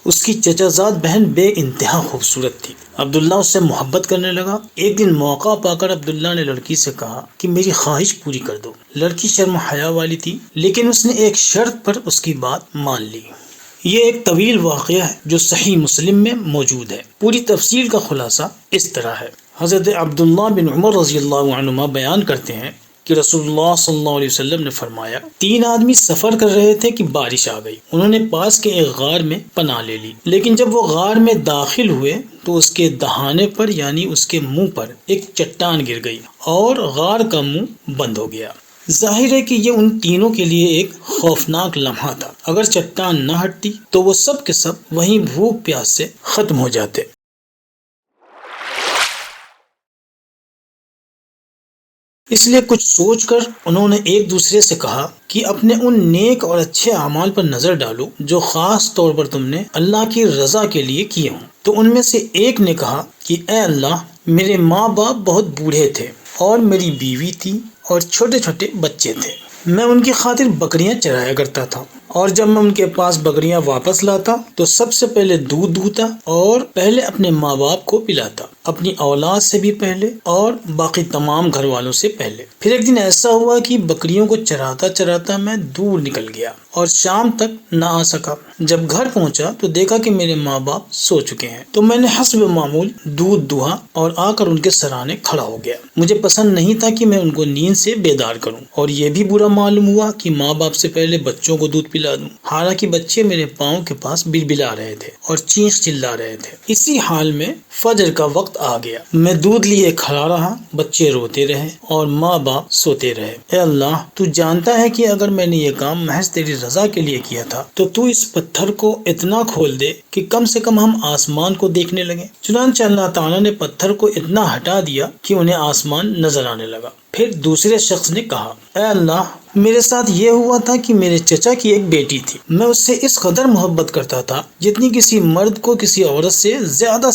اس کی چچا زاد بہن بے انتہا خوبصورت تھی۔ عبداللہ اس سے محبت کرنے لگا۔ ایک دن موقع پا کر عبداللہ نے لڑکی سے کہا کہ میری خواہش پوری کر دو۔ لڑکی شرم و حیا والی تھی، لیکن اس نے ایک شرط پر اس کی بات مان لی۔ یہ ایک طویل واقعہ ہے جو صحیح مسلم میں موجود ہے۔ پوری تفصیل کا خلاصہ اس طرح ہے۔ حضرت عبداللہ بن عمر رضی اللہ عنہما بیان کرتے ہیں کہ رسول اللہ صلی اللہ علیہ وسلم نے فرمایا، 3 آدمی سفر کر رہے تھے کہ بارش آ گئی۔ انہوں نے پاس کے ایک غار میں پناہ لے لی، لیکن جب وہ غار میں داخل ہوئے تو اس کے دہانے پر یعنی اس کے منہ پر ایک چٹان گر گئی اور غار کا منہ بند ہو گیا۔ ظاہر ہے کہ یہ ان تینوں کے لیے ایک خوفناک لمحہ تھا۔ اگر چٹان نہ ہٹتی تو وہ سب کے سب وہیں بھوک پیاس سے ختم ہو جاتے۔ اس لیے کچھ سوچ کر انہوں نے ایک دوسرے سے کہا کہ اپنے ان نیک اور اچھے اعمال پر نظر ڈالو جو خاص طور پر تم نے اللہ کی رضا کے لیے کیے ہوں۔ تو ان میں سے ایک نے کہا کہ اے اللہ، میرے ماں باپ بہت بوڑھے تھے اور میری بیوی تھی اور چھوٹے چھوٹے بچے تھے۔ میں ان کی خاطر بکریاں چرایا کرتا تھا، اور جب میں ان کے پاس بکریاں واپس لاتا تو سب سے پہلے دودھ دھوتا اور پہلے اپنے ماں باپ کو پلاتا، اپنی اولاد سے بھی پہلے اور باقی تمام گھر والوں سے پہلے۔ پھر ایک دن ایسا ہوا کہ بکریوں کو چراتا چراتا میں دور نکل گیا اور شام تک نہ آ سکا۔ جب گھر پہنچا تو دیکھا کہ میرے ماں باپ سو چکے ہیں، تو میں نے حسب معمول دودھ دہا اور آ کر ان کے سرانے کھڑا ہو گیا۔ مجھے پسند نہیں تھا کہ میں ان کو نیند سے بیدار کروں، اور یہ بھی برا معلوم ہوا کہ ماں باپ سے پہلے بچوں کو دودھ پلا دوں، حالانکہ بچے میرے پاؤں کے پاس بلبلا رہے تھے اور چیخ چلا رہے تھے۔ اسی حال میں فجر کا وقت آ گیا۔ میں دودھ لیے کھڑا رہا، بچے روتے رہے اور ماں باپ سوتے رہے۔ اے اللہ، تو جانتا ہے کہ اگر میں نے یہ کام محض تیری رضا کے لیے کیا تھا تو اس پتھر کو اتنا کھول دے کہ کم سے کم ہم آسمان کو دیکھنے لگیں۔ چنانچہ اللہ تعالیٰ نے پتھر کو اتنا ہٹا دیا کہ انہیں آسمان نظر آنے لگا۔ پھر دوسرے شخص نے کہا، اے اللہ، میرے ساتھ یہ ہوا تھا کہ میرے چچا کی ایک بیٹی تھی۔ میں اس سے اس قدر محبت کرتا تھا جتنی کسی مرد کو کسی عورت سے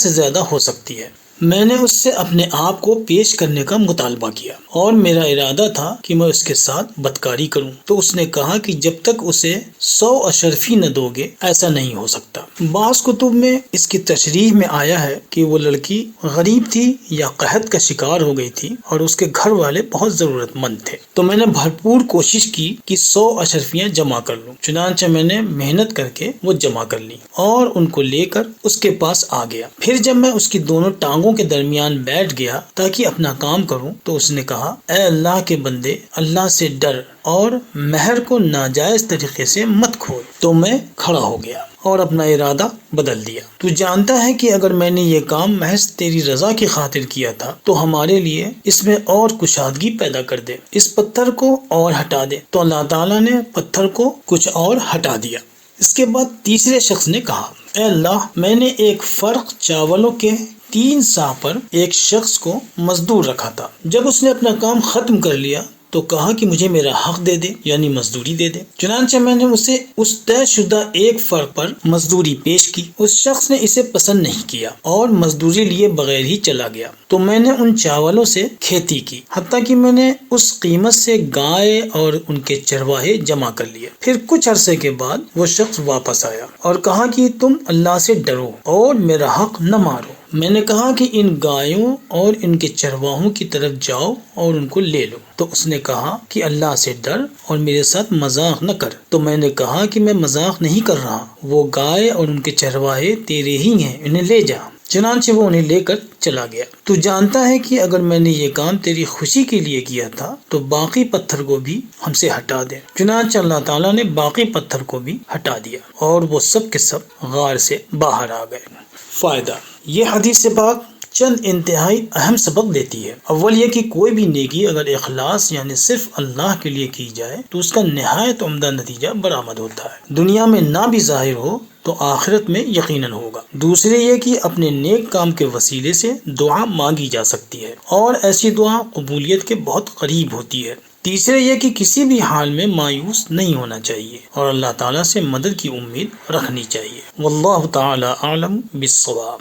زیادہ ہو سکتی ہے۔ میں نے اس سے اپنے آپ کو پیش کرنے کا مطالبہ کیا اور میرا ارادہ تھا کہ میں اس کے ساتھ بدکاری کروں، تو اس نے کہا کہ جب تک اسے 100 اشرفی نہ دو گے ایسا نہیں ہو سکتا۔ بعض کتب میں اس کی تشریح میں آیا ہے کہ وہ لڑکی غریب تھی یا قحط کا شکار ہو گئی تھی اور اس کے گھر والے بہت ضرورت مند تھے۔ تو میں نے بھرپور کوشش کی کہ 100 اشرفیاں جمع کر لوں۔ چنانچہ میں نے محنت کر کے وہ جمع کر لی اور ان کو لے کر اس کے پاس آ گیا۔ پھر جب میں اس کی دونوں ٹانگوں کے درمیان بیٹھ گیا تاکہ اپنا کام کروں تو اس نے کہا، اے اللہ کے بندے، اللہ سے ڈر اور مہر کو ناجائز طریقے سے مت کھول۔ تو میں کھڑا ہو گیا اور اپنا ارادہ بدل دیا۔ تو جانتا ہے کہ اگر میں نے یہ کام محض تیری رضا کی خاطر کیا تھا تو ہمارے لیے اس میں اور کشادگی پیدا کر دے، اس پتھر کو اور ہٹا دے۔ تو اللہ تعالیٰ نے پتھر کو کچھ اور ہٹا دیا۔ اس کے بعد تیسرے شخص نے کہا، اے اللہ، میں نے ایک فرق چاولوں کے 3 سا پر ایک شخص کو مزدور رکھا تھا۔ جب اس نے اپنا کام ختم کر لیا تو کہا کہ مجھے میرا حق دے دے، یعنی مزدوری دے دے۔ چنانچہ میں نے اسے اس طے شدہ ایک فرق پر مزدوری پیش کی۔ اس شخص نے اسے پسند نہیں کیا اور مزدوری لیے بغیر ہی چلا گیا۔ تو میں نے ان چاولوں سے کھیتی کی، حتیٰ کہ میں نے اس قیمت سے گائے اور ان کے چرواہے جمع کر لیے۔ پھر کچھ عرصے کے بعد وہ شخص واپس آیا اور کہا کہ تم اللہ سے ڈرو اور میرا حق نہ مارو۔ میں نے کہا کہ ان گایوں اور ان کے چرواہوں کی طرف جاؤ اور ان کو لے لو۔ تو اس نے کہا کہ اللہ سے ڈر اور میرے ساتھ مذاق نہ کر۔ تو میں نے کہا کہ میں مذاق نہیں کر رہا، وہ گائے اور ان کے چرواہے تیرے ہی ہیں، انہیں لے جا۔ چنانچہ وہ انہیں لے کر چلا گیا۔ تو جانتا ہے کہ اگر میں نے یہ کام تیری خوشی کے لیے کیا تھا تو باقی پتھر کو بھی ہم سے ہٹا دے۔ چنانچہ اللہ تعالیٰ نے باقی پتھر کو بھی ہٹا دیا اور وہ سب کے سب غار سے باہر آ گئے۔ فائدہ: یہ حدیث پاک چند انتہائی اہم سبق دیتی ہے۔ اول یہ کہ کوئی بھی نیکی اگر اخلاص یعنی صرف اللہ کے لیے کی جائے تو اس کا نہایت عمدہ نتیجہ برآمد ہوتا ہے، دنیا میں نہ بھی ظاہر ہو تو آخرت میں یقیناً ہوگا۔ دوسرے یہ کہ اپنے نیک کام کے وسیلے سے دعا مانگی جا سکتی ہے اور ایسی دعا قبولیت کے بہت قریب ہوتی ہے۔ تیسرے یہ کہ کسی بھی حال میں مایوس نہیں ہونا چاہیے اور اللہ تعالیٰ سے مدد کی امید رکھنی چاہیے۔ واللہ تعالی اعلم بالصواب۔